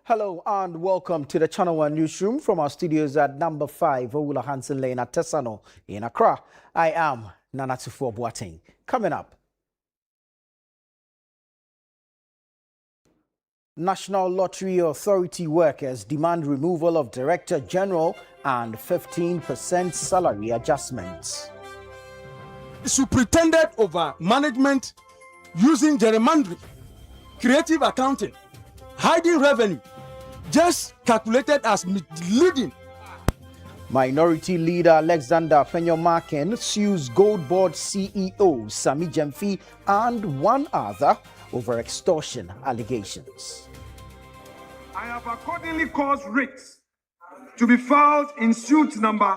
Hello and welcome to the Channel 1 Newsroom from our studios at number 5 Owula Hansen Lane at Tesano in Accra. I am Nanatufo Boateng. Coming up, National Lottery Authority workers demand removal of Director General and 15% salary adjustments. Superintendent over management using gerrymandering, creative accounting, hiding revenue, just calculated as misleading. Minority leader Alexander Fenyomakin sues Gold Board CEO Sami Jemfi and one other over extortion allegations. I have accordingly caused writs to be filed in suit number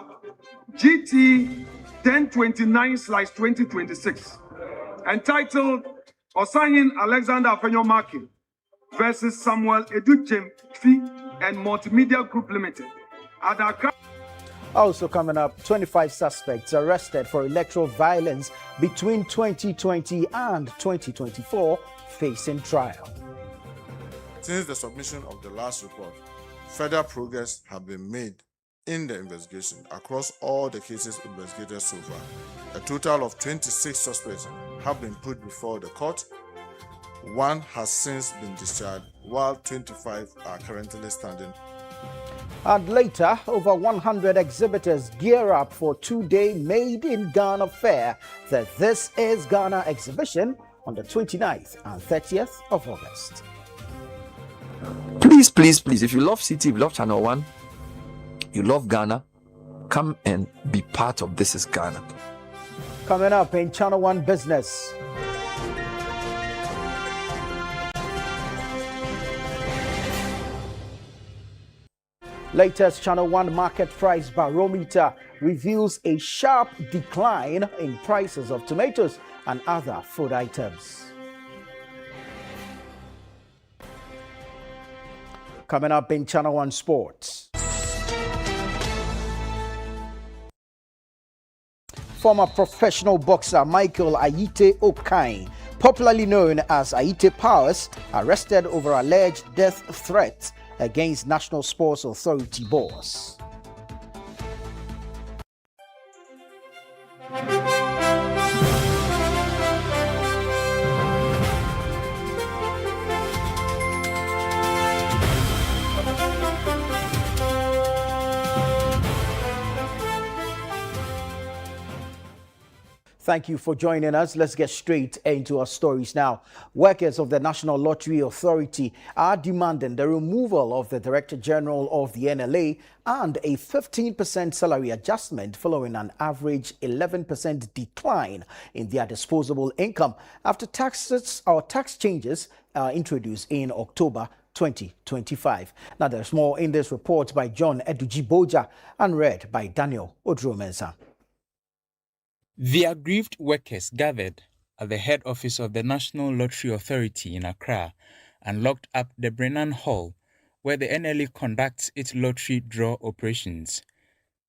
GT 1029/2026, entitled Osanyin Alexander Fenyomakin versus Samuel Edujemfi and Multimedia Group Limited. Also coming up, 25 suspects arrested for electoral violence between 2020 and 2024 facing trial. Since the submission of the last report, further progress have been made in the investigation across all the cases investigated so far. A total of 26 suspects have been put before the court. One has since been discharged, while 25 are currently standing. And later, over 100 exhibitors gear up for two-day Made in Ghana fair, the This is Ghana exhibition on the 29th and 30th of August. Please, if you love City, if you love Channel 1, you love Ghana, come and be part of This is Ghana. Coming up in Channel 1 Business. Latest Channel 1 market price barometer reveals a sharp decline in prices of tomatoes and other food items. Coming up in Channel 1 Sports. Former professional boxer Michael Ayite Okai, popularly known as Ayite Powers, arrested over alleged death threats against National Sports Authority boss. Thank you for joining us. Let's get straight into our stories now. Workers of the National Lottery Authority are demanding the removal of the Director General of the NLA and a 15% salary adjustment following an average 11% decline in their disposable income after tax changes introduced in October 2025. Now, there's more in this report by John Eduji Boja and read by Daniel Odromensa. The aggrieved workers gathered at the head office of the National Lottery Authority in Accra and locked up the Brennan Hall, where the NLA conducts its lottery draw operations.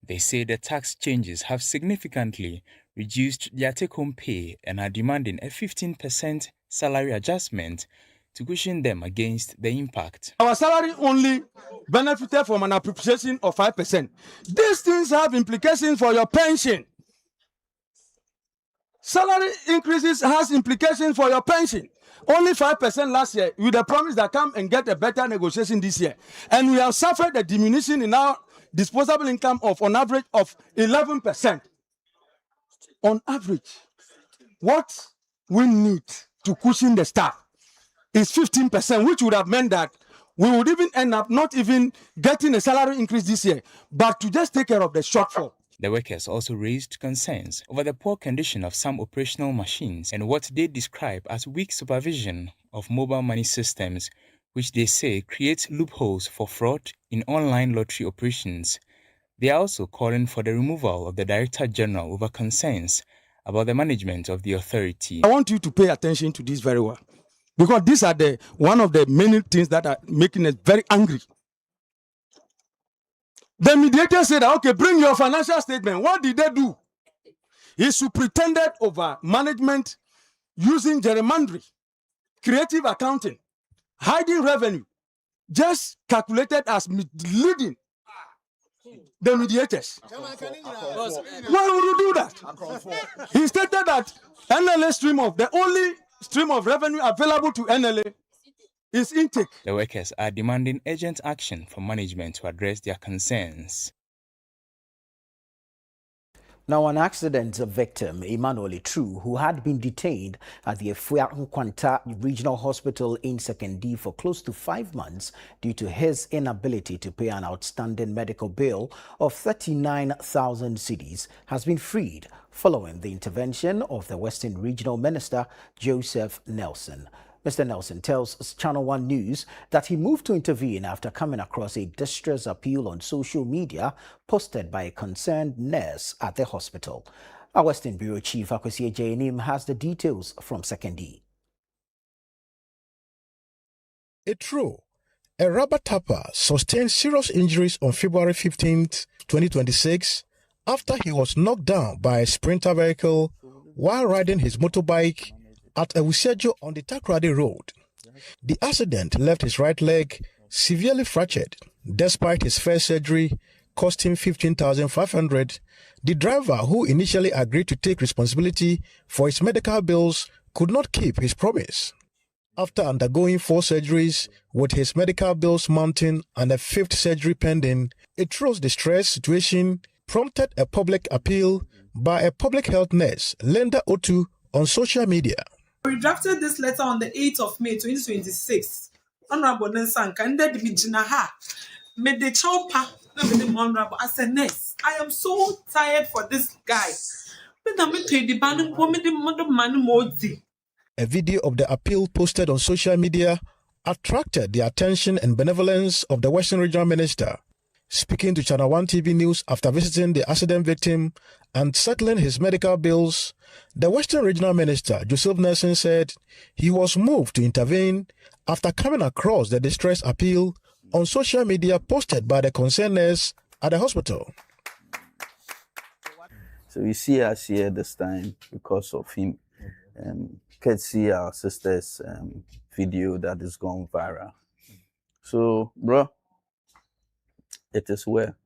They say the tax changes have significantly reduced their take-home pay and are demanding a 15% salary adjustment to cushion them against the impact. Our salary only benefited from an appreciation of 5%. These things have implications for your pension. Salary increases has implications for your pension. Only 5% last year, with the promise that come and get a better negotiation this year. And we have suffered a diminution in our disposable income of, on average, of 11%. On average, what we need to cushion the staff is 15%, which would have meant that we would even end up not even getting a salary increase this year, but to just take care of the shortfall. The workers also raised concerns over the poor condition of some operational machines and what they describe as weak supervision of mobile money systems, which they say creates loopholes for fraud in online lottery operations. They are also calling for the removal of the Director General over concerns about the management of the authority. I want you to pay attention to this very well, because these are one of the many things that are making us very angry. The mediator said, okay, bring your financial statement. What did they do? He superintended over management using gerrymandering, creative accounting, hiding revenue, just calculated as misleading the mediators. Why would you do that? He stated that NLA the only stream of revenue available to NLA is intake. The workers are demanding urgent action from management to address their concerns. Now, an accident victim, Emmanuel True, who had been detained at the Efua-Nkwanta Regional Hospital in Sekondi for close to 5 months due to his inability to pay an outstanding medical bill of 39,000 cedis, has been freed following the intervention of the Western Regional Minister, Joseph Nelson. Mr. Nelson tells Channel One News that he moved to intervene after coming across a distress appeal on social media posted by a concerned nurse at the hospital. Our Western Bureau Chief Akwesi Ejeanim has the details from Sekondi. True. A rubber tapper sustained serious injuries on February 15, 2026, after he was knocked down by a sprinter vehicle while riding his motorbike at Ewusejo on the Takrady Road. The accident left his right leg severely fractured. Despite his first surgery costing 15,500, the driver, who initially agreed to take responsibility for his medical bills, could not keep his promise. After undergoing 4 surgeries, with his medical bills mounting and a 5th surgery pending, True's distress situation prompted a public appeal by a public health nurse, Linda Otu, on social media. We drafted this letter on the 8th of May 2026. Honorable Nelson, and then me jinaha, me the chopper, me the honorable as a nurse. I am so tired for this guy. A video of the appeal posted on social media attracted the attention and benevolence of the Western Regional Minister. Speaking to Channel One TV News after visiting the accident victim and settling his medical bills, the Western Regional Minister, Joseph Nelson, said he was moved to intervene after coming across the distress appeal on social media posted by the concerned nurse at the hospital. So we see us here this time because of him. Courtesy our sister's video that is gone viral. So, bro, it is well.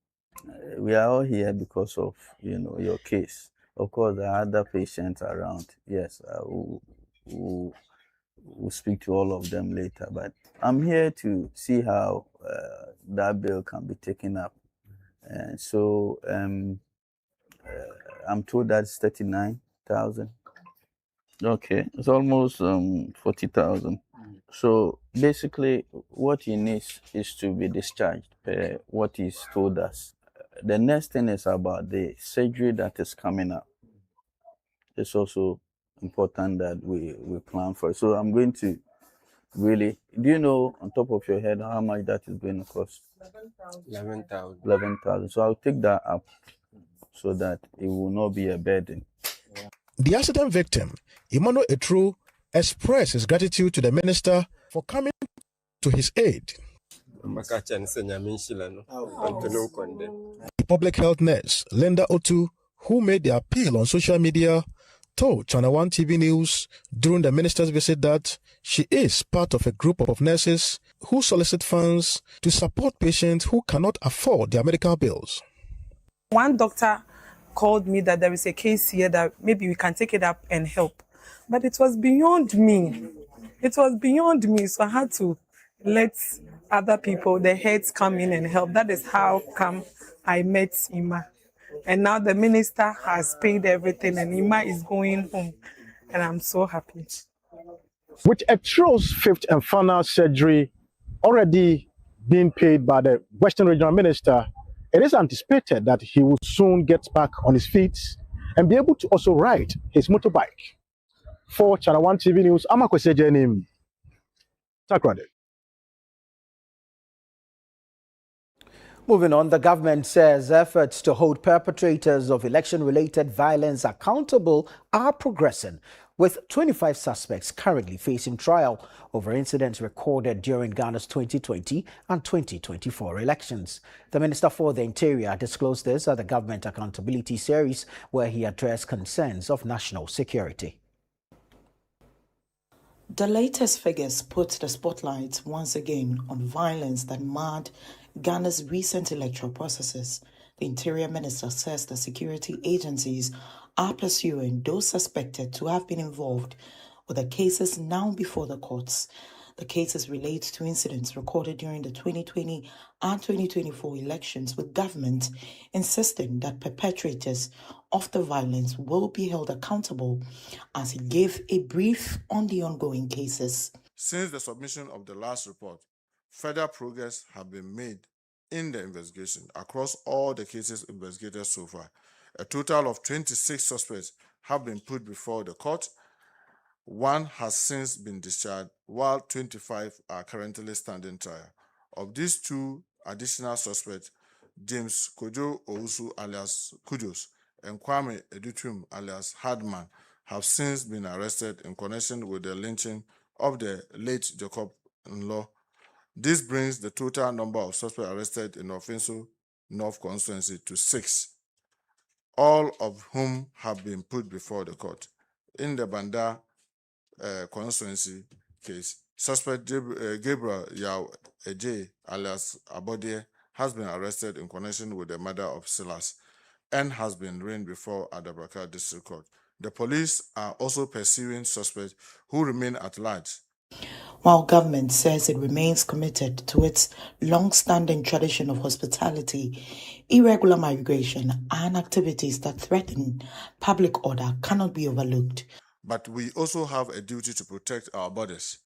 We are all here because of, your case. Of course, there are other patients around. Yes, we'll speak to all of them later. But I'm here to see how that bill can be taken up. So I'm told that's 39,000. Okay, it's almost 40,000. So basically, what he needs is to be discharged. What he's told us. The next thing is about the surgery that is coming up. It's also important that we plan for it. So I'm going to really, do you know on top of your head how much that is going to cost? 11,000. 11,000. So I'll take that up so that it will not be a burden. The accident victim, Emmanuel True, expressed his gratitude to the minister for coming to his aid. The public health nurse, Linda Otu, who made the appeal on social media, told Channel One TV News during the minister's visit that she is part of a group of nurses who solicit funds to support patients who cannot afford their medical bills. One doctor called me that there is a case here that maybe we can take it up and help. But it was beyond me. It was beyond me, so I had to let other people, the heads, come in and help. That is how come I met Ima. And now the minister has paid everything and Ima is going home. And I'm so happy. With True's 5th and final surgery already being paid by the Western Regional Minister, it is anticipated that he will soon get back on his feet and be able to also ride his motorbike. For Channel One TV News, I'm Akwesi Ejeanim, Takrady. Moving on, the government says efforts to hold perpetrators of election-related violence accountable are progressing, with 25 suspects currently facing trial over incidents recorded during Ghana's 2020 and 2024 elections. The Minister for the Interior disclosed this at the Government Accountability Series, where he addressed concerns of national security. The latest figures put the spotlight once again on violence that marred Ghana's recent electoral processes. The Interior Minister says the security agencies are pursuing those suspected to have been involved with the cases now before the courts. The cases relate to incidents recorded during the 2020 and 2024 elections, with government insisting that perpetrators of the violence will be held accountable, as he gave a brief on the ongoing cases. Since the submission of the last report, further progress has been made in the investigation across all the cases investigated so far. A total of 26 suspects have been put before the court. One has since been discharged, while 25 are currently standing trial. Of these two additional suspects, James Kojo Owusu alias Kudus and Kwame Edutum alias Hardman have since been arrested in connection with the lynching of the late Jacob Nlo. This brings the total number of suspects arrested in Offenso North constituency to 6, all of whom have been put before the court. In the Banda constituency case, suspect Gabriel Yao Eje alias Abode has been arrested in connection with the murder of Silas and has been arraigned before Adabraka District Court. The police are also pursuing suspects who remain at large. While government says it remains committed to its long-standing tradition of hospitality, irregular migration and activities that threaten public order cannot be overlooked. But we also have a duty to protect our borders,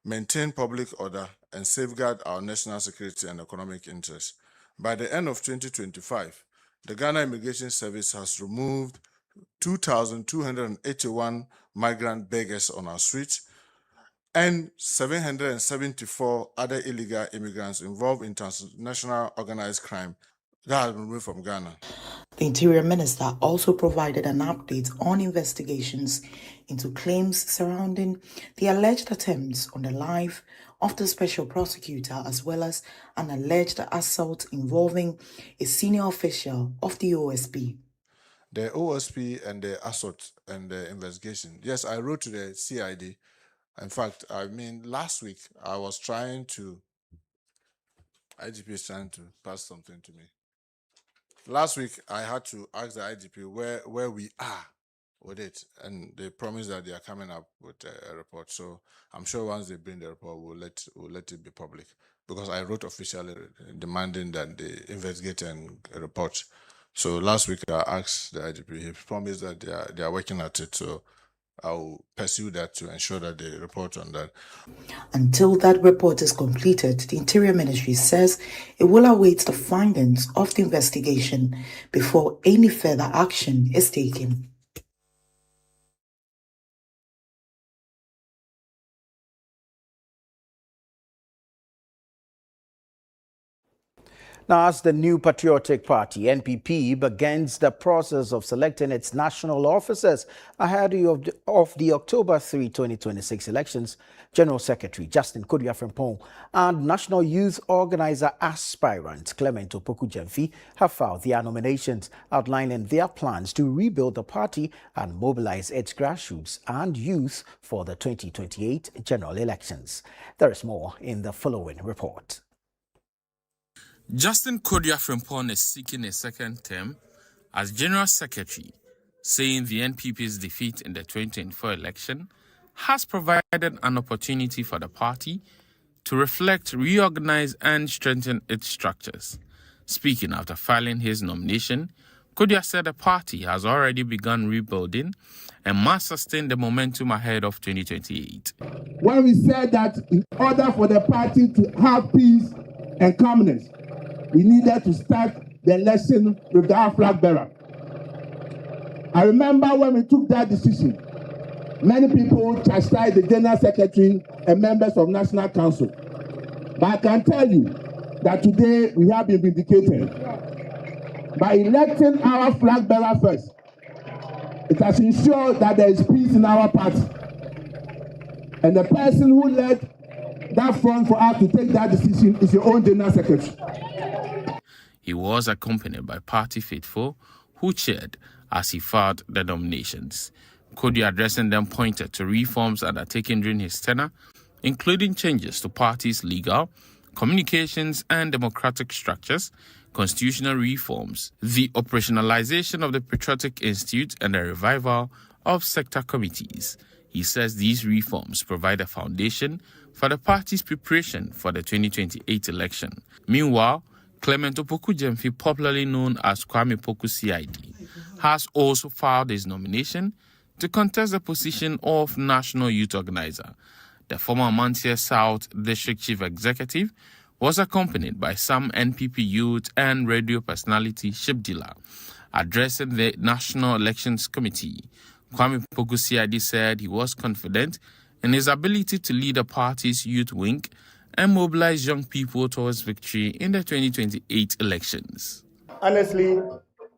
maintain public order, and safeguard our national security and economic interests. By the end of 2025, the Ghana Immigration Service has removed 2,281 migrant beggars on our streets and 774 other illegal immigrants involved in transnational organized crime that have been removed from Ghana. The Interior Minister also provided an update on investigations into claims surrounding the alleged attempts on the life of the special prosecutor, as well as an alleged assault involving a senior official of the OSP. The OSP and the assault and the investigation. Yes, I wrote to the CID. In fact, last week I was trying to, IGP is trying to pass something to me. Last week I had to ask the IGP where we are with it, and they promised that they are coming up with a report. So I'm sure once they bring the report, we'll let it be public, because I wrote officially demanding that they investigate and report. So last week I asked the IGP, he promised that they are working at it. So I'll pursue that to ensure that they report on that. Until that report is completed, the Interior Ministry says it will await the findings of the investigation before any further action is taken. Now, as the New Patriotic Party, NPP, begins the process of selecting its national officers ahead of the October 3, 2026 elections, General Secretary Justin Kodua Frimpong and National Youth Organizer aspirant Clement Opoku Gyamfi have filed their nominations, outlining their plans to rebuild the party and mobilize its grassroots and youth for the 2028 general elections. There is more in the following report. Justin Kodua Frimpong is seeking a second term as General Secretary, saying the NPP's defeat in the 2024 election has provided an opportunity for the party to reflect, reorganize, and strengthen its structures. Speaking after filing his nomination, Kodua said the party has already begun rebuilding and must sustain the momentum ahead of 2028. When we said that in order for the party to have peace and calmness, we needed to start the election with our flag bearer. I remember when we took that decision, many people chastised the General Secretary and members of National Council. But I can tell you that today we have been vindicated. By electing our flag bearer first, it has ensured that there is peace in our party. And the person who led that front for us to take that decision is your own General Secretary. He was accompanied by party faithful who cheered as he filed the nominations. Kodi, addressing them, pointed to reforms undertaken during his tenure, including changes to parties' legal, communications and democratic structures, constitutional reforms, the operationalization of the Patriotic Institute, and the revival of sector committees. He says these reforms provide a foundation for the party's preparation for the 2028 election. Meanwhile, Clement Opoku Gyamfi, popularly known as Kwame Poku CID, has also filed his nomination to contest the position of National Youth Organizer. The former Mantia South District Chief Executive was accompanied by some NPP youth and radio personality Ship Dealer. Addressing the National Elections Committee, Kwame Poku CID said he was confident in his ability to lead the party's youth wing and mobilize young people towards victory in the 2028 elections. Honestly,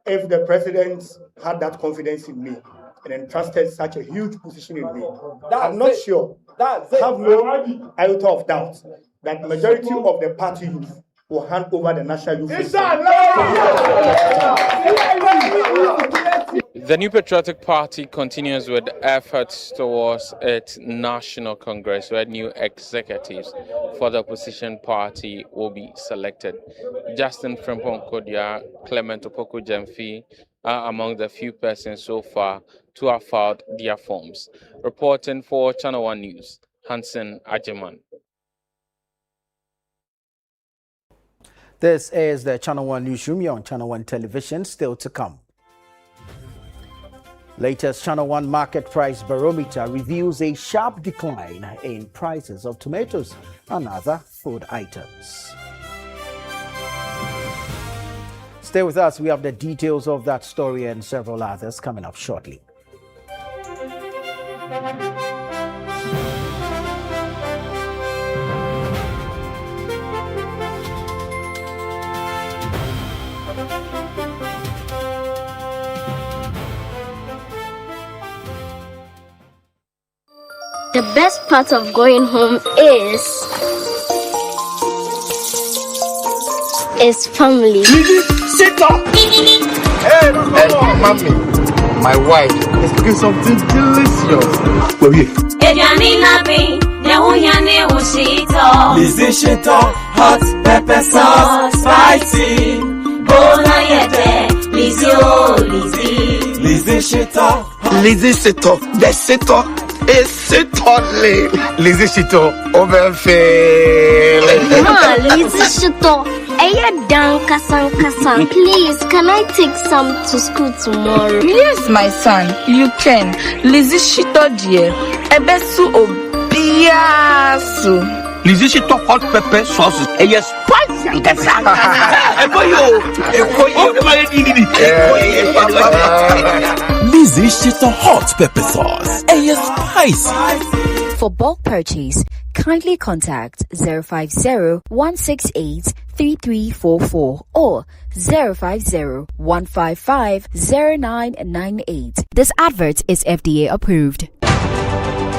if the president had that confidence in me and entrusted such a huge position in me, I'm not sure, have no iota of doubt that majority of the party youth will hand over the national youth. The New Patriotic Party continues with efforts towards its national congress, where new executives for the opposition party will be selected. Justin Frimpong Kodia, Clement Opoku Gyamfi are among the few persons so far to have filed their forms. Reporting for Channel One News, Hansen Ajeman. This is the Channel One Newsroom. You're on Channel One Television. Still to come. Latest Channel One Market Price Barometer reveals a sharp decline in prices of tomatoes and other food items. Stay with us. We have the details of that story and several others coming up shortly. The best part of going home is family. Sit up! Hey, mommy, my wife is cooking something delicious. Well, Lizzie Shito, hot pepper sauce, spicy. Bona yete, Lizzie, oh Lizzie. Lizzie Shito, Lizzie Shito, the Shito. Certainly, Lizzie Shito overfailing. Lizzie Shito, kasan. Please, can I take some to school tomorrow? Yes, my son, you can. Lizzie Shito, dear, ebesu obiasu. Lizzie Shito hot pepper sauce. Yes, spicy and kasan. Lizzie Shito hot pepper sauce. Spicy. For bulk purchase, kindly contact 050-168-3344 or 050-155-0998. This advert is FDA approved.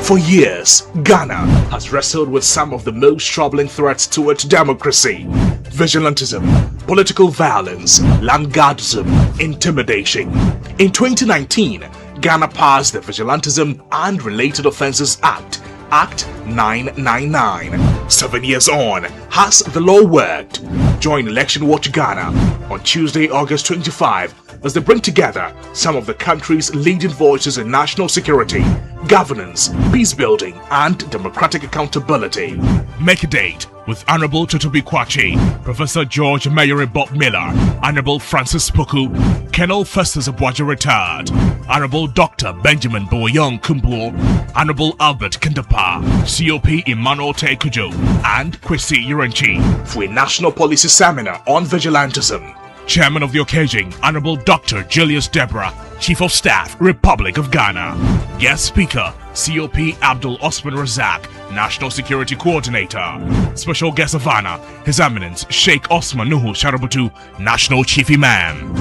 For years, Ghana has wrestled with some of the most troubling threats to its democracy: vigilantism, political violence, landguardism, intimidation. In 2019, Ghana passed the Vigilantism and Related Offences Act, Act 999. 7 years on, has the law worked? Join Election Watch Ghana on Tuesday, August 25, as they bring together some of the country's leading voices in national security, governance, peace building, and democratic accountability. Make a date with Honorable Tutubi Kwachi, Professor George Mayere Bob Miller, Honorable Francis Poku, Colonel Festus Abwaja Retired, Honorable Dr. Benjamin Boyong Kumbuo, Honorable Albert Kindapa, COP Emmanuel Tekujo, and Kwesi Urenchi for a national policy seminar on vigilantism. Chairman of the occasion, Honorable Dr. Julius Deborah, Chief of Staff, Republic of Ghana. Guest speaker, COP Abdul Osman Razak, National Security Coordinator. Special guest of honor, His Eminence Sheikh Osman Nuhu Sharabutu, National Chief Imam.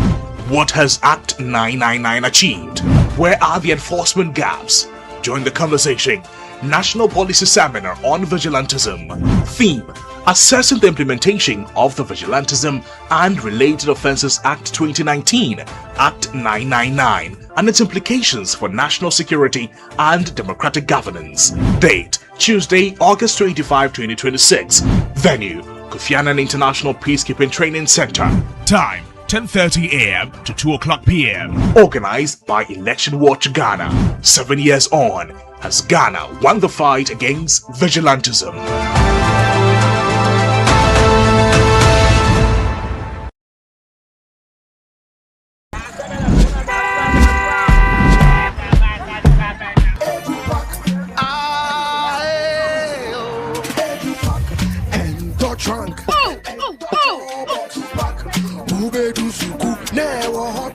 What has Act 999 achieved? Where are the enforcement gaps? Join the conversation. National Policy Seminar on Vigilantism. Theme: Assessing the implementation of the Vigilantism and Related Offences Act 2019, Act 999, and its implications for national security and democratic governance. Date: Tuesday, August 25, 2026. Venue: Kofi Annan International Peacekeeping Training Center. Time: 10:30 a.m. to 2 o'clock p.m. Organized by Election Watch Ghana. 7 years on, has Ghana won the fight against vigilantism?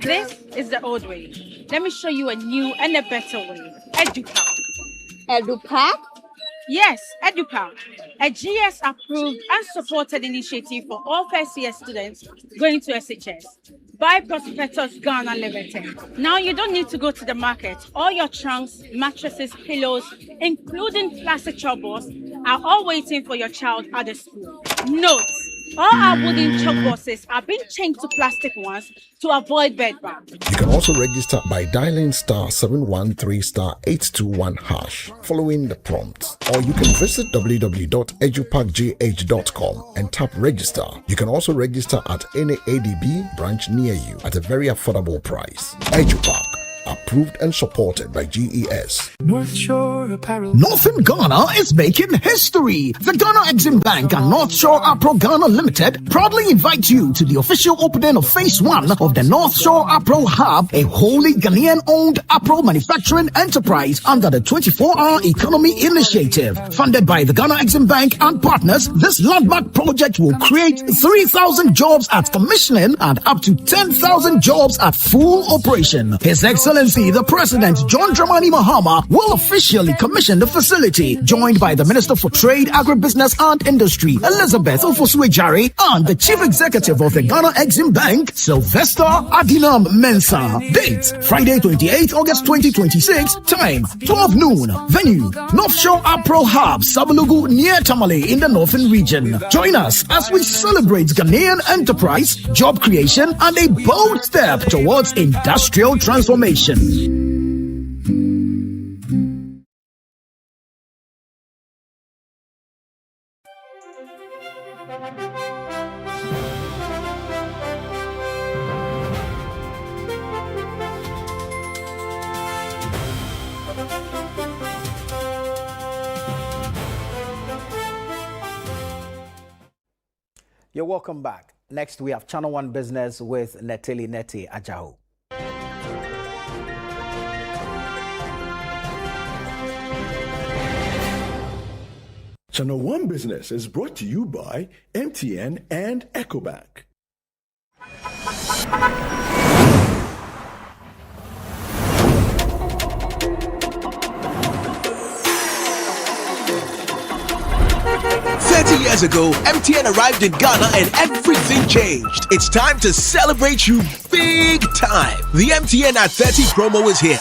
This is the old way. Let me show you a new and a better way. EduPack. EduPack? Yes, EduPack. A GS-approved and supported initiative for all first-year students going to SHS by Prospectus Ghana Limited. Now you don't need to go to the market. All your trunks, mattresses, pillows, including plastic chalkboards, are all waiting for your child at the school. Note: all our wooden chalkboards are being changed to plastic ones to avoid bedbugs. You can also register by dialing *713*821# following the prompts, or you can visit www.edupackgh.com and tap register. You can also register at any ADB branch near you at a very affordable price. EduPack, approved and supported by GES. Northern Ghana is making history. The Ghana Exim Bank and North Shore Apro Ghana Limited proudly invite you to the official opening of Phase 1 of the North Shore Apro Hub, a wholly Ghanaian-owned Apro manufacturing enterprise under the 24-hour economy initiative. Funded by the Ghana Exim Bank and partners, this landmark project will create 3,000 jobs at commissioning and up to 10,000 jobs at full operation. His Excellency, the President, John Dramani Mahama, will officially commission the facility, joined by the Minister for Trade, Agribusiness and Industry, Elizabeth Ofosu-Ejari, and the Chief Executive of the Ghana Exim Bank, Sylvester Adinam Mensah. Date: Friday, 28 August 2026. Time: 12 noon. Venue: North Shore Apro Hub, Sabalugu, near Tamale in the Northern Region. Join us as we celebrate Ghanaian enterprise, job creation, and a bold step towards industrial transformation. You're welcome back. Next, we have Channel One Business with Neteli Neti Ajaho. Channel One Business is brought to you by MTN and EcoBank. Years ago, MTN arrived in Ghana and everything changed. It's time to celebrate you big time. The MTN at 30 promo is here.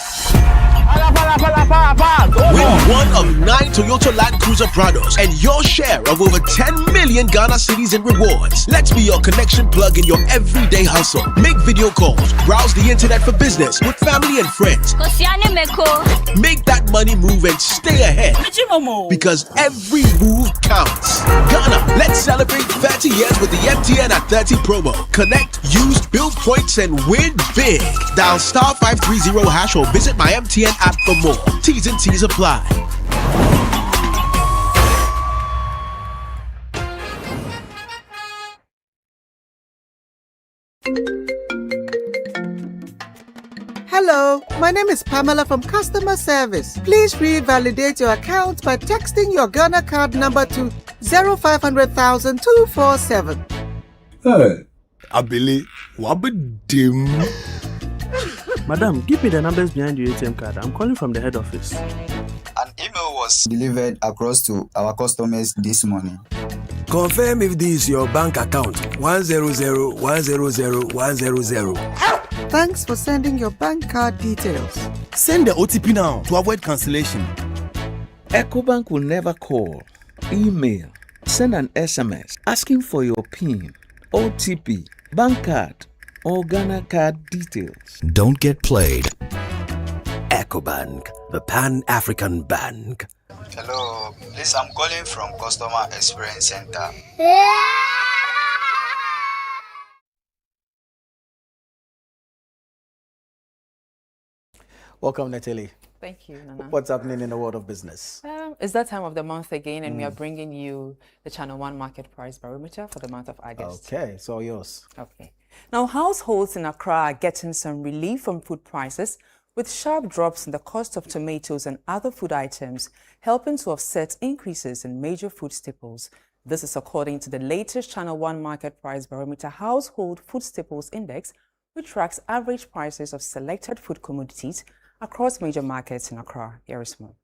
Win one of 9 Toyota Land Cruiser Prados and your share of over 10 million Ghana cedis in rewards. Let's be your connection plug in your everyday hustle. Make video calls, browse the internet for business with family and friends. Make that money move and stay ahead. Because every move counts. Ghana, let's celebrate 30 years with the MTN at 30 promo. Connect, use, build points, and win big. Dial *530# or visit my MTN app for more. T's and T's apply. Hello, my name is Pamela from Customer Service. Please revalidate your account by texting your Ghana card number to 0500,000 247. Hey, Abili, wabedim. Madam, give me the numbers behind your ATM card. I'm calling from the head office. was delivered across to our customers this morning. Confirm if this is your bank account 100100100. Thanks for sending your bank card details. Send the OTP now to avoid cancellation. EcoBank will never call, email, send an SMS asking for your PIN, OTP, bank card, or Ghana card details. Don't get played. EcoBank, the Pan-African Bank. Hello, please, I'm calling from Customer Experience Center. Welcome, Natalie. Thank you, Nana. What's happening in the world of business? It's that time of the month again, and we are bringing you the Channel 1 Market Price Barometer for the month of August. Okay, it's all yours. Okay. Now, households in Accra are getting some relief from food prices, with sharp drops in the cost of tomatoes and other food items, helping to offset increases in major food staples. This is according to the latest Channel 1 Market Price Barometer Household Food Staples Index, which tracks average prices of selected food commodities across major markets in Accra. Here is more.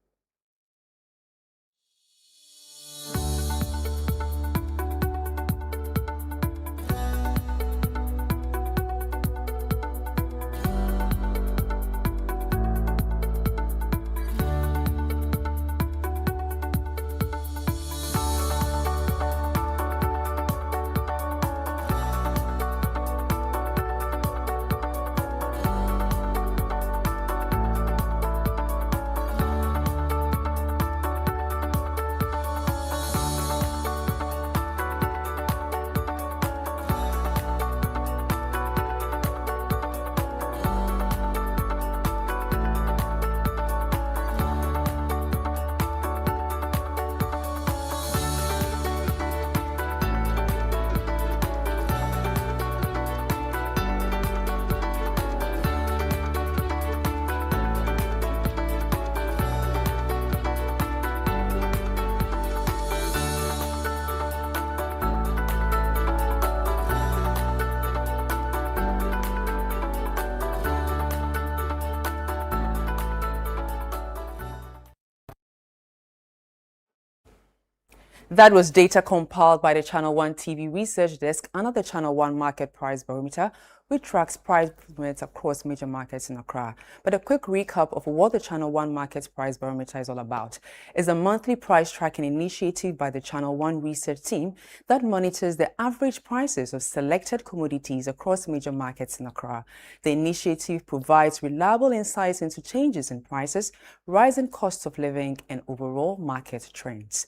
That was data compiled by the Channel 1 TV Research Desk under the Channel 1 Market Price Barometer, which tracks price movements across major markets in Accra. But a quick recap of what the Channel 1 Market Price Barometer is all about is a monthly price tracking initiative by the Channel 1 research team that monitors the average prices of selected commodities across major markets in Accra. The initiative provides reliable insights into changes in prices, rising costs of living, and overall market trends.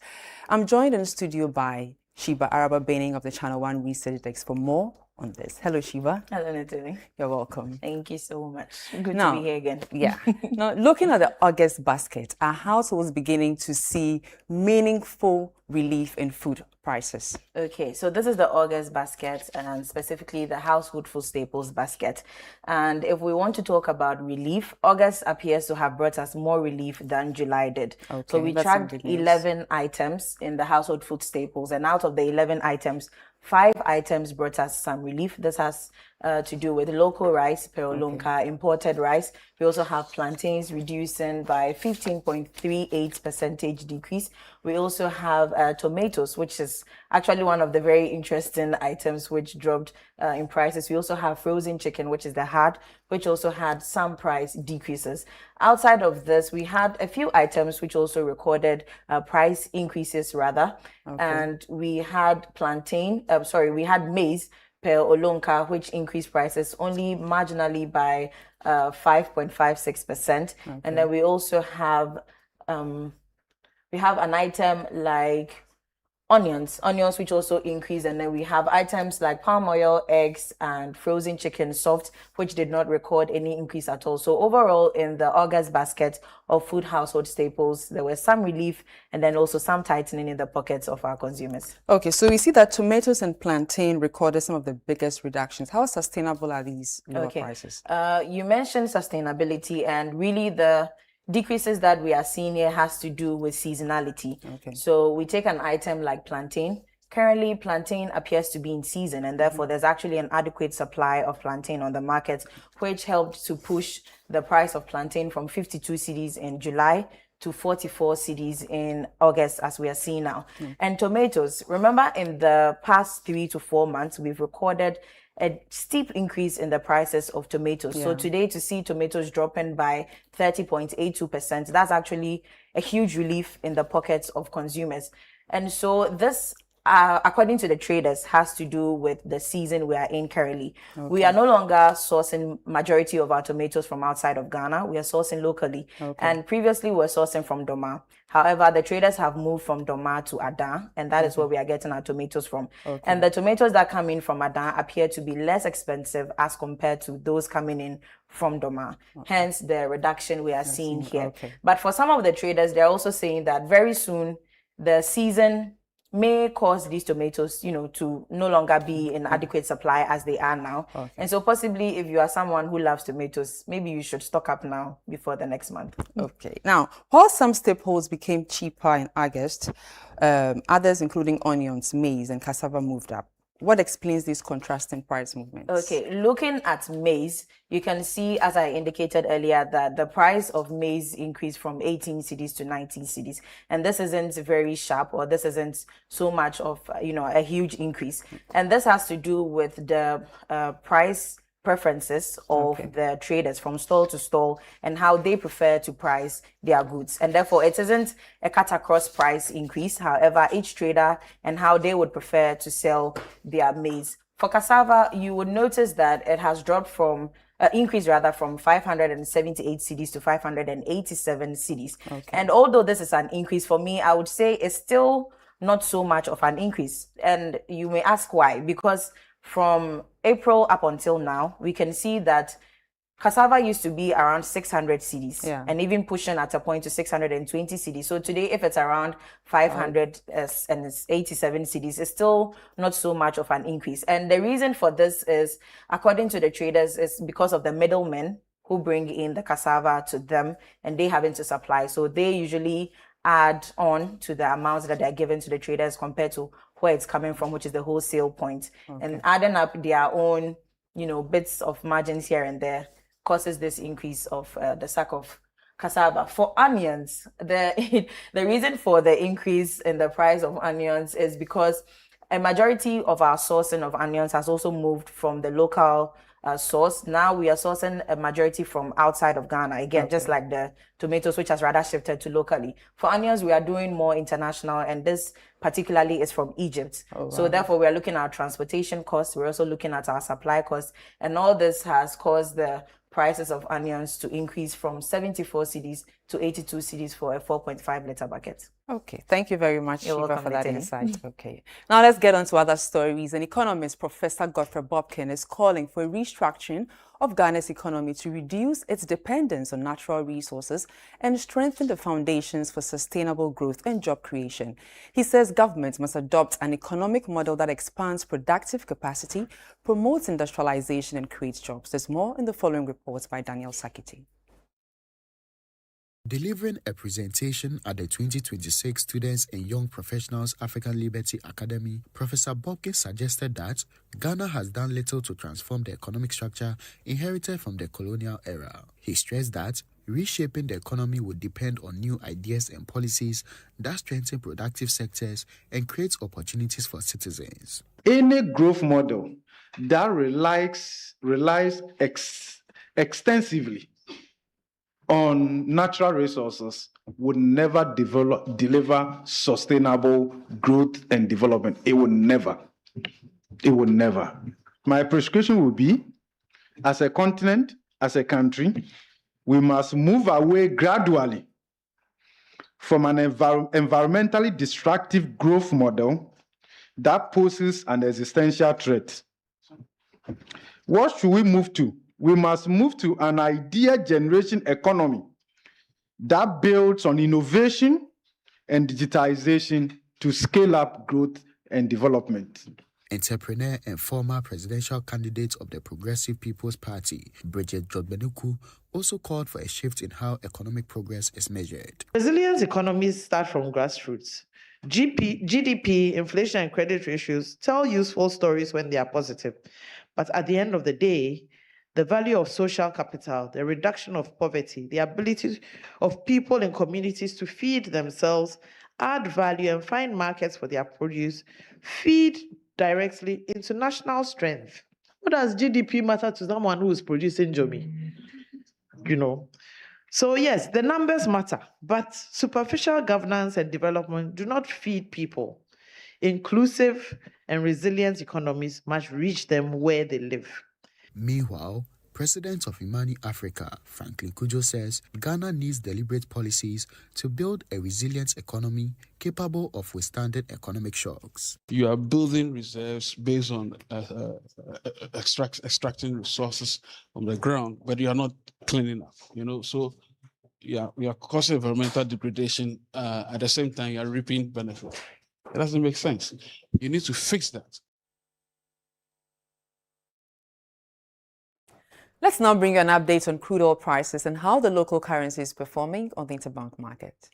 I'm joined in the studio by Sheba Araba-Baining of the Channel 1 Research Desk for more on this. Hello, Sheba. Hello, Natalie. You're welcome. Thank you so much. Good now, to be here again. Yeah. Now, looking at the August basket, are households beginning to see meaningful relief in food prices? Okay, so this is the August basket, and specifically the household food staples basket. And if we want to talk about relief, August appears to have brought us more relief than July did. Okay, so we tracked 11 items in the household food staples, and out of the 11 items, 5 items brought us some relief. This has to do with local rice, Perolonka, imported rice. We also have plantains reducing by 15.38% decrease. We also have tomatoes, which is actually one of the very interesting items which dropped in prices. We also have frozen chicken, which is the hard, which also had some price decreases. Outside of this, we had a few items which also recorded price increases rather. Okay. And we had we had maize per Olonka, which increased prices only marginally by 5.56%. Okay. And then we also have an item like onions which also increased, and then we have items like palm oil, eggs, and frozen chicken soft, which did not record any increase at all. So overall, in the August basket of food household staples, there was some relief and then also some tightening in the pockets of our consumers. Okay, so we see that tomatoes and plantain recorded some of the biggest reductions. How sustainable are these lower prices? You mentioned sustainability, and really the decreases that we are seeing here has to do with seasonality. Okay. So we take an item like plantain. Currently, plantain appears to be in season, and therefore there's actually an adequate supply of plantain on the market, which helped to push the price of plantain from 52 cedis in July to 44 cedis in August, as we are seeing now. And tomatoes, remember in the past 3 to 4 months, we've recorded a steep increase in the prices of tomatoes. So today, to see tomatoes dropping by 30.82%, that's actually a huge relief in the pockets of consumers. And so this, according to the traders, has to do with the season we are in currently. We are no longer sourcing majority of our tomatoes from outside of Ghana. We are sourcing locally. And previously we were sourcing from Doma. However, the traders have moved from Doma to Adan, and that is where we are getting our tomatoes from. And the tomatoes that come in from Adan appear to be less expensive as compared to those coming in from Doma. Hence the reduction we are seeing here. But for some of the traders, they're also saying that very soon the season may cause these tomatoes, to no longer be in adequate supply as they are now. And so possibly if you are someone who loves tomatoes, maybe you should stock up now before the next month. Now, while some staples became cheaper in August, others, including onions, maize, and cassava, moved up. What explains these contrasting price movements? Looking at maize, you can see, as I indicated earlier, that the price of maize increased from 18 cedis to 19 cedis. And this isn't very sharp, or this isn't so much of, a huge increase. And this has to do with the price preferences of the traders from stall to stall and how they prefer to price their goods. And therefore, it isn't a cut-across price increase. However, each trader and how they would prefer to sell their maize. For cassava, you would notice that it has dropped from increase rather from 578 cedis to 587 cedis. And although this is an increase, for me, I would say it's still not so much of an increase. And you may ask why. Because from April up until now, we can see that cassava used to be around 600 cedis and even pushing at a point to 620 cedis. So today, if it's around 587 cedis, it's still not so much of an increase. And the reason for this is, according to the traders, is because of the middlemen who bring in the cassava to them and they having to supply. So they usually add on to the amounts that they're given to the traders compared to where it's coming from, which is the wholesale point. And adding up their own, bits of margins here and there causes this increase of the sack of cassava. For onions, the reason for the increase in the price of onions is because a majority of our sourcing of onions has also moved from the local source. Now we are sourcing a majority from outside of Ghana, again, just like the tomatoes, which has rather shifted to locally. For onions, we are doing more international, and this particularly is from Egypt. So therefore, we are looking at our transportation costs. We're also looking at our supply costs, and all this has caused the prices of onions to increase from 74 cedis to 82 cedis for a 4.5 liter bucket. Thank you very much, You're Shiva, welcome, for that Letty. insight. Now let's get on to other stories. An economist, Professor Godfrey Bobkin, is calling for a restructuring of Ghana's economy to reduce its dependence on natural resources and strengthen the foundations for sustainable growth and job creation. He says governments must adopt an economic model that expands productive capacity, promotes industrialization, and creates jobs. There's more in the following reports by Daniel Sakiti. Delivering a presentation at the 2026 Students and Young Professionals African Liberty Academy, Professor Bobkin suggested that Ghana has done little to transform the economic structure inherited from the colonial era. He stressed that reshaping the economy would depend on new ideas and policies that strengthen productive sectors and create opportunities for citizens. Any growth model that relies extensively on natural resources would never deliver sustainable growth and development. It would never. My prescription would be, as a continent, as a country, we must move away gradually from an environmentally destructive growth model that poses an existential threat. What should we move to? We must move to an idea generation economy that builds on innovation and digitization to scale up growth and development. Entrepreneur and former presidential candidate of the Progressive People's Party, Bridget Jodbenuku, also called for a shift in how economic progress is measured. Resilient economies start from grassroots. GDP, inflation, and credit ratios tell useful stories when they are positive. But at the end of the day, the value of social capital, the reduction of poverty, the ability of people in communities to feed themselves, add value, and find markets for their produce, feed directly into national strength. What does GDP matter to someone who is producing jomi? You know. So yes, the numbers matter, but superficial governance and development do not feed people. Inclusive and resilient economies must reach them where they live. Meanwhile, President of Imani Africa, Franklin Kujo, says Ghana needs deliberate policies to build a resilient economy capable of withstanding economic shocks. You are building reserves based on extracting resources from the ground, but you are not clean enough, So we are causing environmental degradation. At the same time, you are reaping benefit. It doesn't make sense. You need to fix that. Let's now bring you an update on crude oil prices and how the local currency is performing on the interbank market.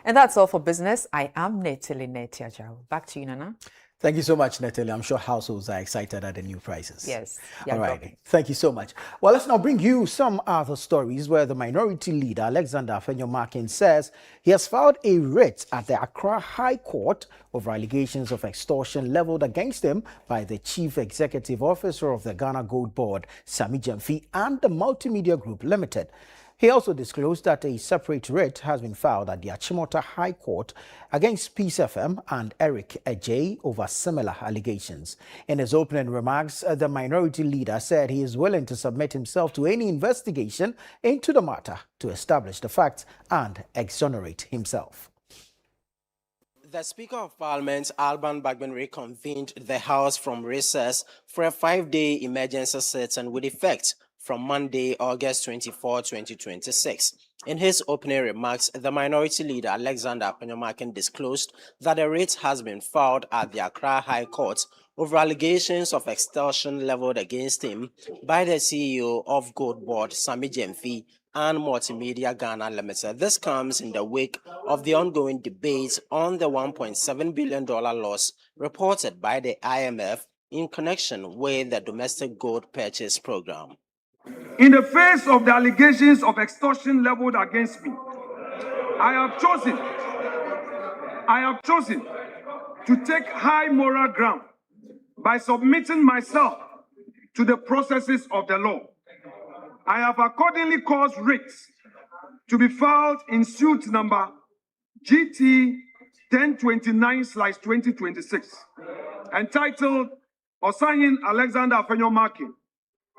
And that's all for business. I am Neteli Netiajao. Back to you, Nana. Thank you so much, Natalie. I'm sure households are excited at the new prices. Yes. All right. Thank you so much. Well, let's now bring you some other stories where the minority leader, Alexander Afenyo-Markin, says he has filed a writ at the Accra High Court over allegations of extortion leveled against him by the Chief Executive Officer of the Ghana Gold Board, Sami Gyamfi, and the Multimedia Group Limited. He also disclosed that a separate writ has been filed at the Achimota High Court against Peace FM and Eric Ejay over similar allegations. In his opening remarks, the minority leader said he is willing to submit himself to any investigation into the matter to establish the facts and exonerate himself. The Speaker of Parliament, Alban Bagbin, reconvened the House from recess for a 5-day emergency session with effect from Monday, August 24, 2026. In his opening remarks, the minority leader, Alexander Afenyo-Markin, disclosed that a writ has been filed at the Accra High Court over allegations of extortion leveled against him by the CEO of Gold Board, Sami Gyamfi, and Multimedia Ghana Limited. This comes in the wake of the ongoing debate on the $1.7 billion loss reported by the IMF in connection with the domestic gold purchase program. In the face of the allegations of extortion leveled against me, I have chosen to take high moral ground by submitting myself to the processes of the law. I have accordingly caused writs to be filed in suit number GT 1029/2026, entitled Osanyin Alexander Afenyo-Markin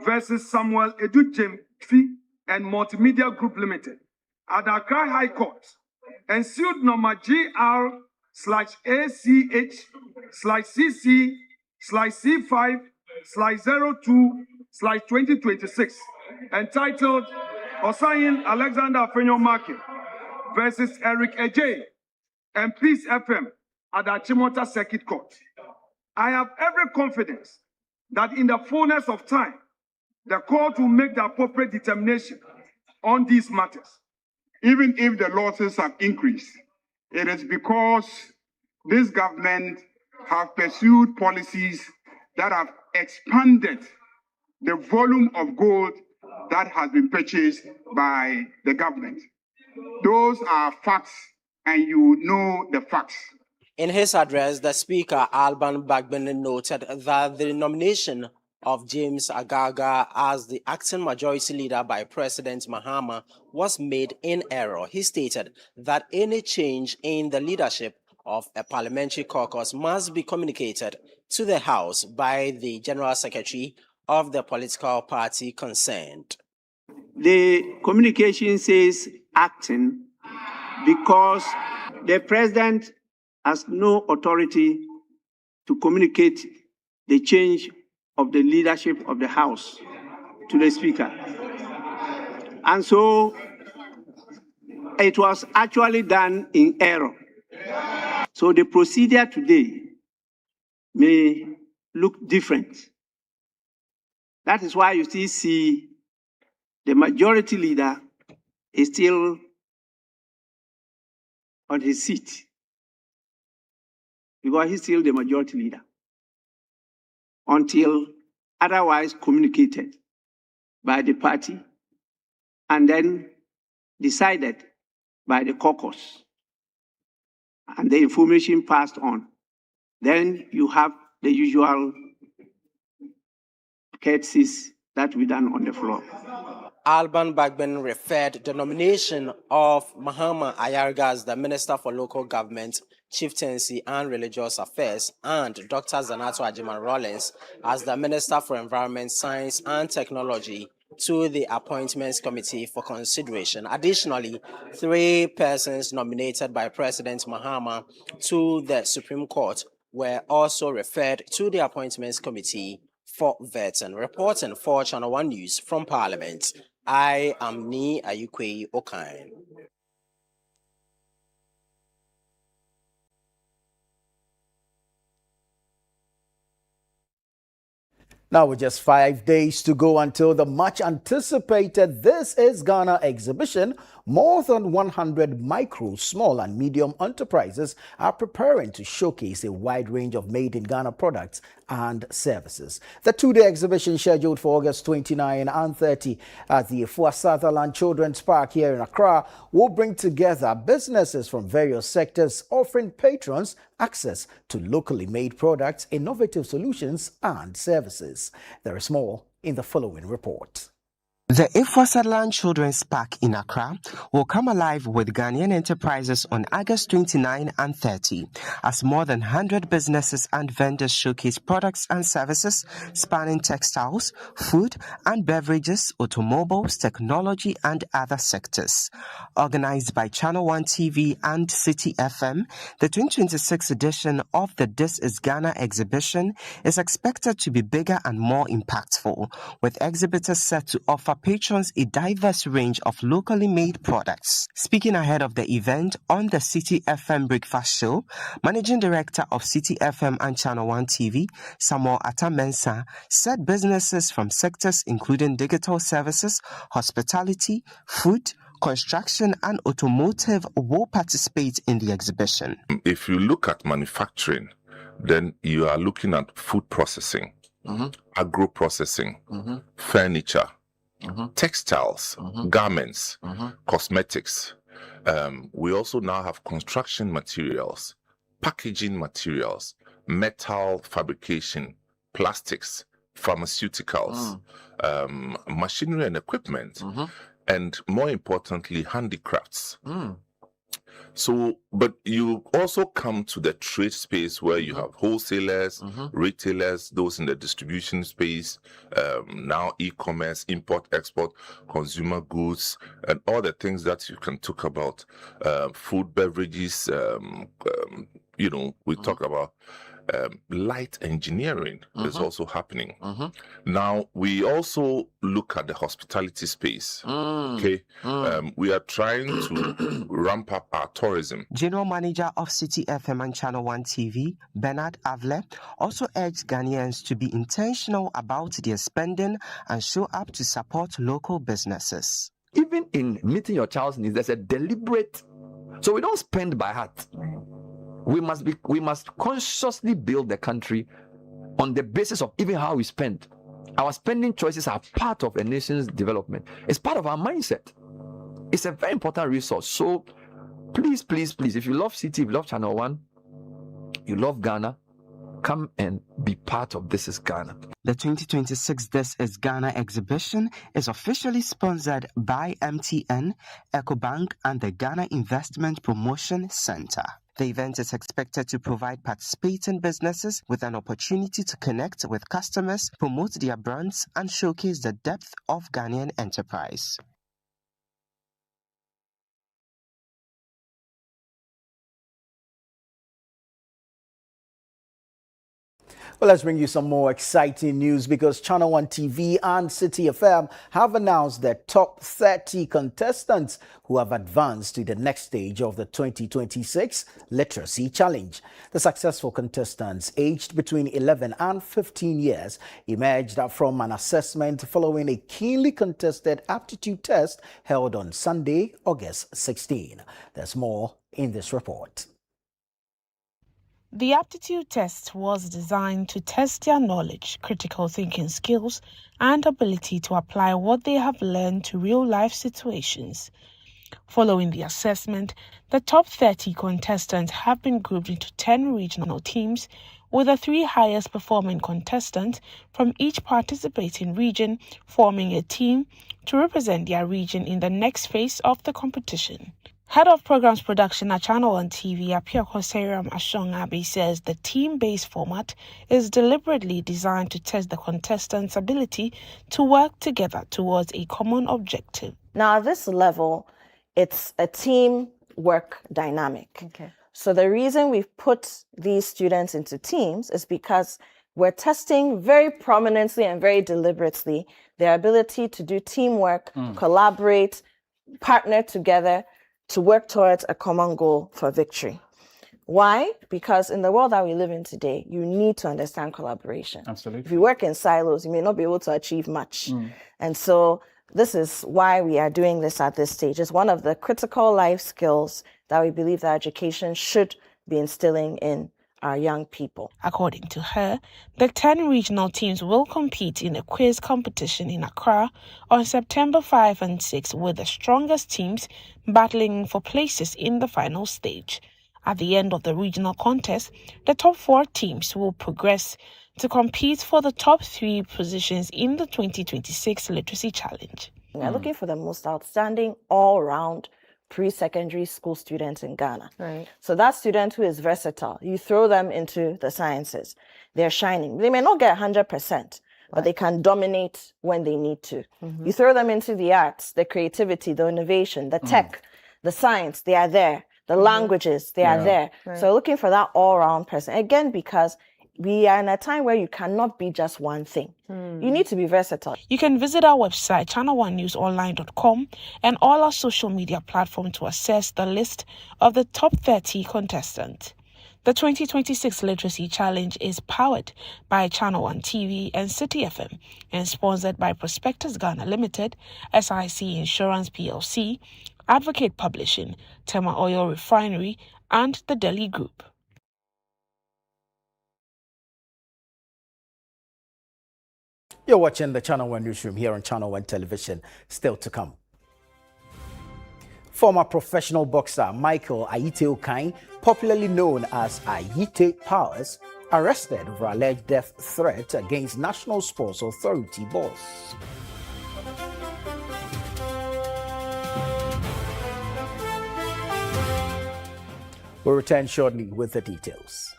versus Samuel Edu Gyamfi and Multimedia Group Limited at the Accra High Court, and suit number GR/ACH/CC/C5/02/2026, entitled Osanyin Alexander Afenyo-Markin versus Eric Ejay and Peace FM at the Achimota Circuit Court. I have every confidence that in the fullness of time, the court will make the appropriate determination on these matters. Even if the losses have increased, it is because this government have pursued policies that have expanded the volume of gold that has been purchased by the government. Those are facts, and you know the facts. In his address, the Speaker, Alban Bagbin, noted that the nomination of James Agaga as the acting majority leader by President Mahama was made in error. He stated that any change in the leadership of a parliamentary caucus must be communicated to the House by the General Secretary of the political party concerned. The communication says acting because the president has no authority to communicate the change of the leadership of the House to the Speaker. And so it was actually done in error. So the procedure today may look different. That is why you still see the majority leader is still on his seat, because he's still the majority leader until otherwise communicated by the party and then decided by the caucus and the information passed on. Then you have the usual courtesies that we done on the floor. Alban Bagbin referred the nomination of Mahama Ayarga as the Minister for Local Government, Chieftaincy and Religious Affairs, and Dr. Zanato Ajiman Rollins as the Minister for Environment, Science and Technology to the Appointments Committee for consideration. Additionally, 3 persons nominated by President Mahama to the Supreme Court were also referred to the Appointments Committee for vetting. Reporting for Channel 1 News from Parliament, I am Ni Ayukwe Okain. Now, with just 5 days to go until the much anticipated This is Ghana exhibition, more than 100 micro, small and medium enterprises are preparing to showcase a wide range of made in Ghana products and services. The 2-day exhibition, scheduled for August 29 and 30 at the Afua Sutherland Children's Park here in Accra, will bring together businesses from various sectors, offering patrons access to locally made products, innovative solutions and services. There is more in the following report. The Afua Sutherland Children's Park in Accra will come alive with Ghanaian enterprises on August 29 and 30 as more than 100 businesses and vendors showcase products and services spanning textiles, food and beverages, automobiles, technology and other sectors. Organized by Channel 1 TV and City FM, the 2026 edition of the This is Ghana exhibition is expected to be bigger and more impactful, with exhibitors set to offer patrons a diverse range of locally made products. Speaking ahead of the event on the City FM Breakfast Show, Managing Director of City FM and Channel 1 TV, Samuel Atamensa, said businesses from sectors including digital services, hospitality, food, construction and automotive will participate in the exhibition. If you look at manufacturing, then you are looking at food processing, agro-processing, furniture, textiles, garments, cosmetics. We also now have construction materials, packaging materials, metal fabrication, plastics, pharmaceuticals, machinery and equipment, and more importantly, handicrafts. So, but you also come to the trade space where you have wholesalers, retailers, those in the distribution space, now e-commerce, import, export, consumer goods, and all the things that you can talk about, food, beverages, we talk about light engineering is also happening. Now, we also look at the hospitality space. Okay, we are trying to ramp up our tourism. General Manager of City FM and Channel 1 TV, Bernard Avle, also urged Ghanaians to be intentional about their spending and show up to support local businesses. Even in meeting your child's needs, there's a deliberate, so we don't spend by heart. We must consciously build the country on the basis of even how we spend. Our spending choices are part of a nation's development. It's part of our mindset. It's a very important resource. So please, if you love City, if you love Channel 1, you love Ghana, come and be part of This is Ghana. The 2026 This is Ghana exhibition is officially sponsored by MTN, EcoBank, and the Ghana Investment Promotion Center. The event is expected to provide participating businesses with an opportunity to connect with customers, promote their brands, and showcase the depth of Ghanaian enterprise. Well, let's bring you some more exciting news because Channel One TV and City FM have announced their top 30 contestants who have advanced to the next stage of the 2026 Literacy Challenge. The successful contestants, aged between 11 and 15 years, emerged from an assessment following a keenly contested aptitude test held on Sunday, August 16. There's more in this report. The aptitude test was designed to test their knowledge, critical thinking skills, and ability to apply what they have learned to real-life situations. Following the assessment, the top 30 contestants have been grouped into 10 regional teams, with the 3 highest performing contestants from each participating region forming a team to represent their region in the next phase of the competition. Head of Programs Production at Channel One TV, Apiako Seram Ashong-Abi, says the team-based format is deliberately designed to test the contestants' ability to work together towards a common objective. Now, at this level, it's a team work dynamic. Okay. So the reason we've put these students into teams is because we're testing very prominently and very deliberately their ability to do teamwork, collaborate, partner together, to work towards a common goal for victory. Why? Because in the world that we live in today, you need to understand collaboration. Absolutely. If you work in silos, you may not be able to achieve much. And so this is why we are doing this at this stage. It's one of the critical life skills that we believe that education should be instilling in our young people. According to her, the 10 regional teams will compete in a quiz competition in Accra on September 5 and 6, with the strongest teams battling for places in the final stage. At the end of the regional contest, the top 4 teams will progress to compete for the top 3 positions in the 2026 Literacy Challenge. We're looking for the most outstanding all-round pre-secondary school students in Ghana. Right. So that student who is versatile, you throw them into the sciences, they're shining. They may not get 100%, but they can dominate when they need to. You throw them into the arts, the creativity, the innovation, the tech, the science, they are there. The languages, they are there. Right. So looking for that all-round person. Again, because we are in a time where you cannot be just one thing. You need to be versatile. You can visit our website, channel1newsonline.com, and all our social media platforms to access the list of the top 30 contestants. The 2026 Literacy Challenge is powered by Channel One TV and City FM and sponsored by Prospectus Ghana Limited, SIC Insurance PLC, Advocate Publishing, Tema Oil Refinery, and the Delhi Group. You're watching the Channel One Newsroom here on Channel One Television. Still to come. Former professional boxer Michael Ayite Okai, popularly known as Ayite Powers, arrested over alleged death threat against National Sports Authority boss. We'll return shortly with the details.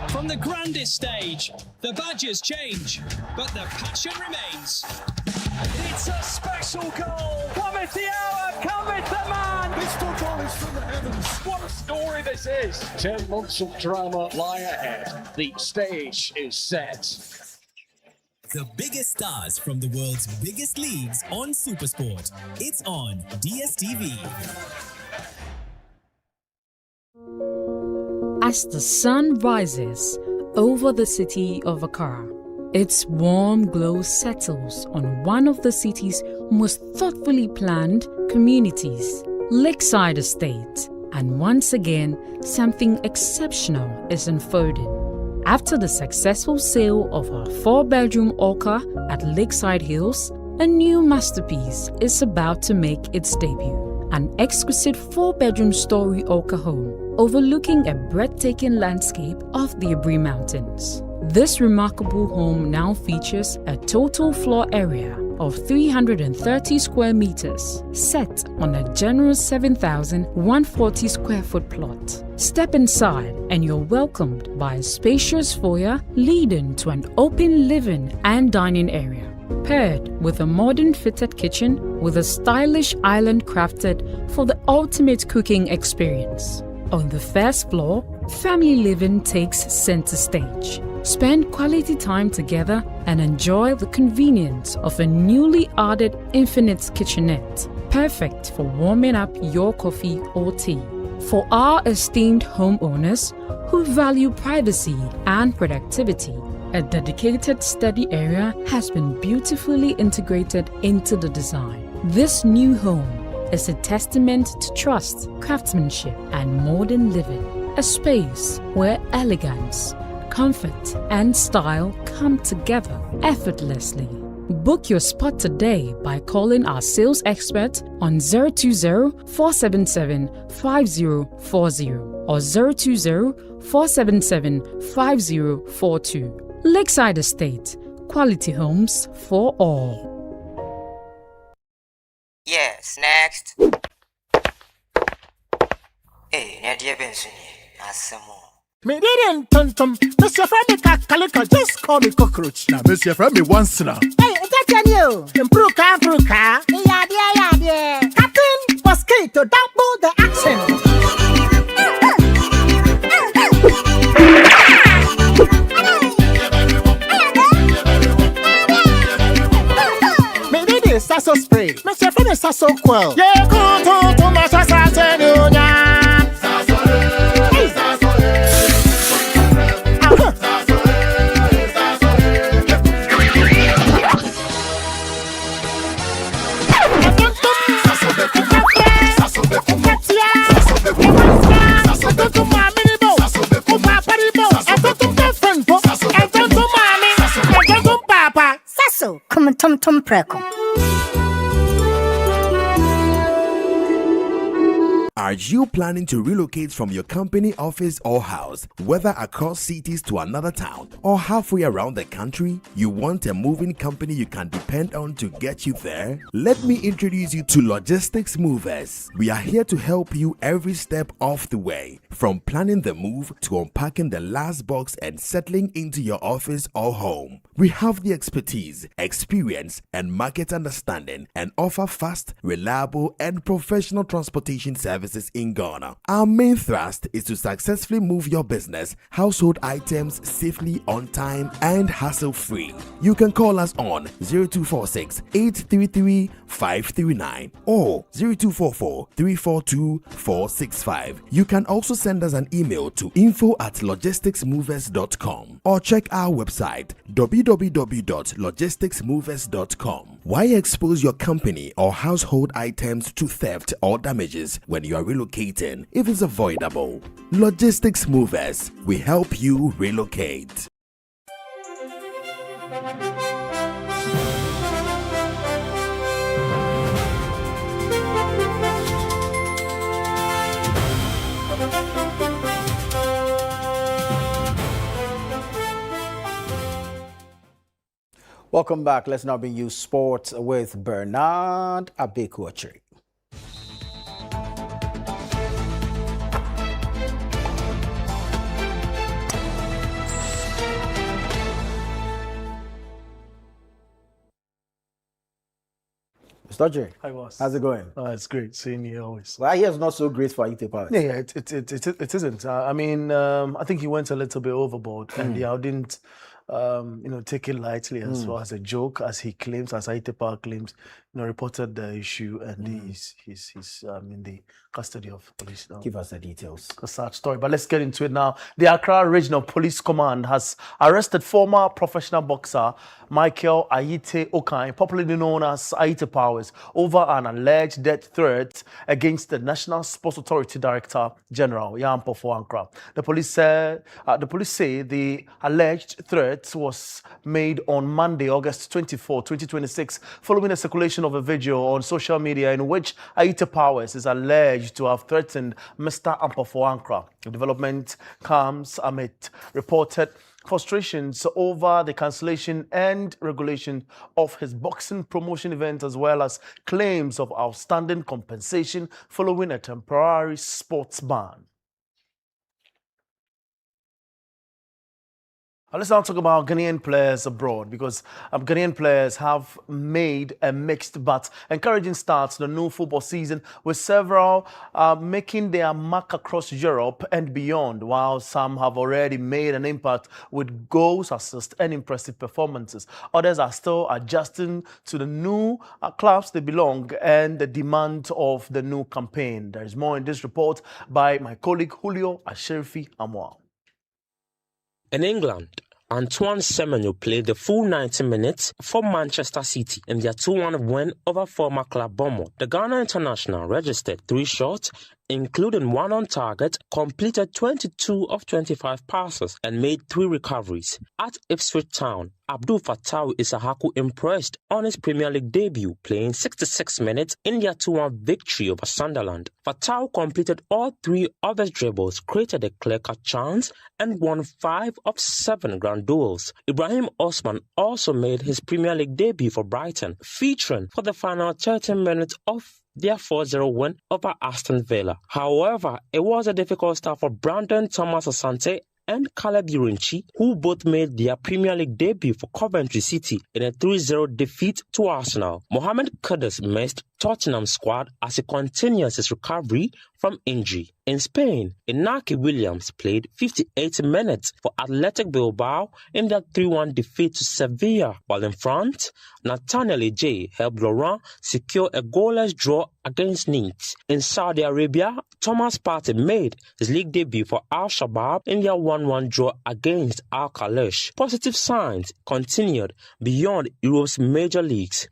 From the grandest stage, the badges change, but the passion remains. It's a special goal! Cometh the hour, cometh the man! This football is from the heavens. What a story this is! 10 months of drama lie ahead. The stage is set. The biggest stars from the world's biggest leagues on Supersport. It's on DSTV. As the sun rises over the city of Accra, its warm glow settles on one of the city's most thoughtfully planned communities, Lakeside Estate. And once again, something exceptional is unfolding. After the successful sale of our 4-bedroom Orca at Lakeside Hills, a new masterpiece is about to make its debut. An exquisite 4-bedroom story ochre home overlooking a breathtaking landscape of the Abri Mountains. This remarkable home now features a total floor area of 330 square meters, set on a generous 7,140 square foot plot. Step inside and you're welcomed by a spacious foyer leading to an open living and dining area, paired with a modern fitted kitchen with a stylish island crafted for the ultimate cooking experience. On the first floor, family living takes center stage. Spend quality time together and enjoy the convenience of a newly added infinite kitchenette, perfect for warming up your coffee or tea. For our esteemed homeowners who value privacy and productivity, a dedicated study area has been beautifully integrated into the design. This new home is a testament to trust, craftsmanship, and modern living. A space where elegance, comfort, and style come together effortlessly. Book your spot today by calling our sales expert on 020-477-5040 or 020-477-5042. Lakeside Estate, quality homes for all. Yes, next. Hey, Nadia Benson, Asamo. Me didn't tum. Mr. Femi Kakalika, just call me cockroach. Now, Mr. Femi once now. Hey, that's you. Improve car. Yeah. Captain Mosquito, double the action. Me did this sasso spray. Mr. Femi sasso quell. Yeah, go to my sasso. Sasso, come tum preko. Are you planning to relocate from your company office or house, whether across cities to another town or halfway around the country? You want a moving company you can depend on to get you there? Let me introduce you to Logistics Movers. We are here to help you every step of the way, from planning the move to unpacking the last box and settling into your office or home. We have the expertise, experience, and market understanding and offer fast, reliable, and professional transportation services in Ghana. Our main thrust is to successfully move your business, household items safely, on time, and hassle-free. You can call us on 0246 833 539 or 0244 342 465. You can also send us an email to info@logisticsmovers.com or check our website www.logisticsmovers.com. Why expose your company or household items to theft or damages when you are relocating if it's avoidable? Logistics Movers, we help you relocate. Welcome back. Let's now bring you sports with Bernard Abekwachiri. Mr. J. Hi, boss. How's it going? It's great seeing you always. Well, I hear it's not so great for Aite Powers. Yeah, it isn't. I mean, I think he went a little bit overboard, and I didn't, take it lightly as far as a joke, as he claims, as Aite Power claims. Reported the issue, and he's in the custody of police now. Give us the details. A sad story, but let's get into it now. The Accra Regional Police Command has arrested former professional boxer Michael Ayite Okan, popularly known as Aite Powers, over an alleged death threat against the National Sports Authority Director General Yampo for Accra. The police say the alleged threat threat was made on Monday, August 24, 2026, following a circulation of a video on social media in which Aita Powers is alleged to have threatened Mr. Ampofo-Ankra. The development comes amid reported frustrations over the cancellation and regulation of his boxing promotion event, as well as claims of outstanding compensation following a temporary sports ban. Let's now talk about Ghanaian players abroad, because Ghanaian players have made a mixed but encouraging start to the new football season, with several making their mark across Europe and beyond, while some have already made an impact with goals, assists and impressive performances. Others are still adjusting to the new clubs they belong and the demand of the new campaign. There is more in this report by my colleague Julio Asherifi Amwa. In England, Antoine Semenyo played the full 90 minutes for Manchester City in their 2-1 win over former club Bournemouth. The Ghana international registered 3 shots, including 1 on target, completed 22 of 25 passes and made 3 recoveries. At Ipswich Town, Abdul Fattah Isahaku impressed on his Premier League debut, playing 66 minutes in their 2-1 victory over Sunderland. Fattah completed all 3 of his dribbles, created a clear-cut chance and won 5 of 7 ground duels. Ibrahim Osman also made his Premier League debut for Brighton, featuring for the final 30 minutes of their 4-0 win over Aston Villa. However, it was a difficult start for Brandon Thomas Asante and Caleb Urinchi, who both made their Premier League debut for Coventry City in a 3-0 defeat to Arsenal. Mohamed Kudus missed Tottenham's squad as he continues his recovery from injury. In Spain, Inaki Williams played 58 minutes for Athletic Bilbao in their 3-1 defeat to Sevilla, while in France, Nathaniel Ejay helped Laurent secure a goalless draw against Nice. In Saudi Arabia, Thomas Partey made his league debut for Al Shabab in their 1-1 draw against Al Khaleej. Positive signs continued beyond Europe's major leagues.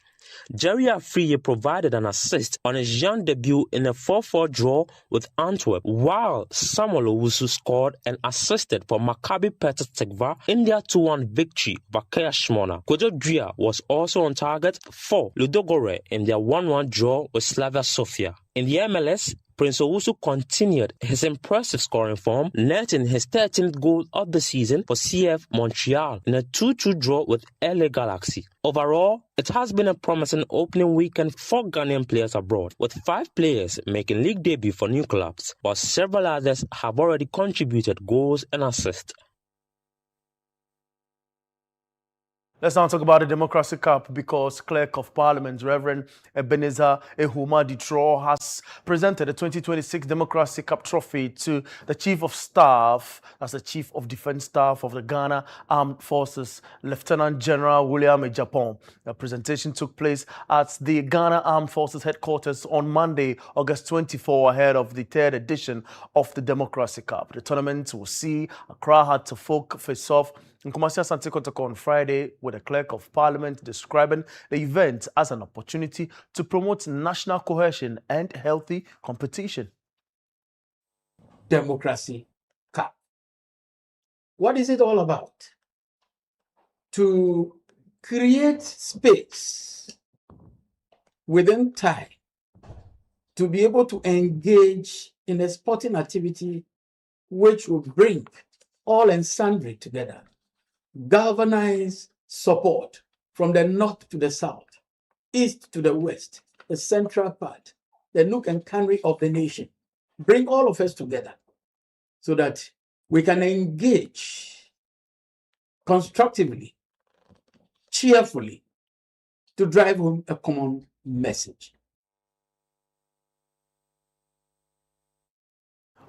Jerry Afriye provided an assist on his young debut in a 4-4 draw with Antwerp, while Samuel Owusu scored and assisted for Maccabi Petah Tikva in their 2-1 victory over Kaya Shmona. Kojo Dria was also on target for Ludogorets in their 1-1 draw with Slavia Sofia. In the MLS, Prince Owusu continued his impressive scoring form, netting his 13th goal of the season for CF Montreal in a 2-2 draw with LA Galaxy. Overall, it has been a promising opening weekend for Ghanaian players abroad, with 5 players making league debut for new clubs, while several others have already contributed goals and assists. Let's now talk about the Democracy Cup, because Clerk of Parliament Reverend Ebenezer Ehuma Ditro has presented the 2026 Democracy Cup trophy to the Chief of Staff, that's the Chief of Defense Staff of the Ghana Armed Forces, Lieutenant General William Ejapon. The presentation took place at the Ghana Armed Forces headquarters on Monday, August 24, ahead of the 3rd edition of the Democracy Cup. The tournament will see Accra Heart to Folk face off in Kumasi Asante Kotoko on Friday, with the Clerk of Parliament describing the event as an opportunity to promote national cohesion and healthy competition. Democracy Cup. What is it all about? To create space within time to be able to engage in a sporting activity which will bring all and sundry together. Galvanize support from the north to the south, east to the west, the central part, the nook and cranny of the nation. Bring all of us together so that we can engage constructively, cheerfully, to drive home a common message.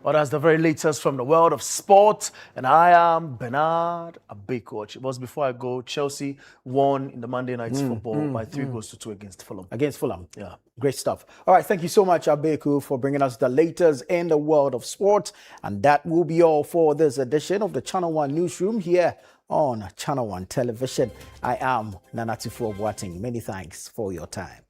Well, that's the very latest from the world of sport, and I am Bernard Abekoch. It was before I go. Chelsea won in the Monday Night Football by 3-2 against Fulham. Against Fulham. Yeah, great stuff. All right, thank you so much, Abeku, for bringing us the latest in the world of sport. And that will be all for this edition of the Channel One Newsroom here on Channel One Television. I am Nanatifu Boateng. Many thanks for your time.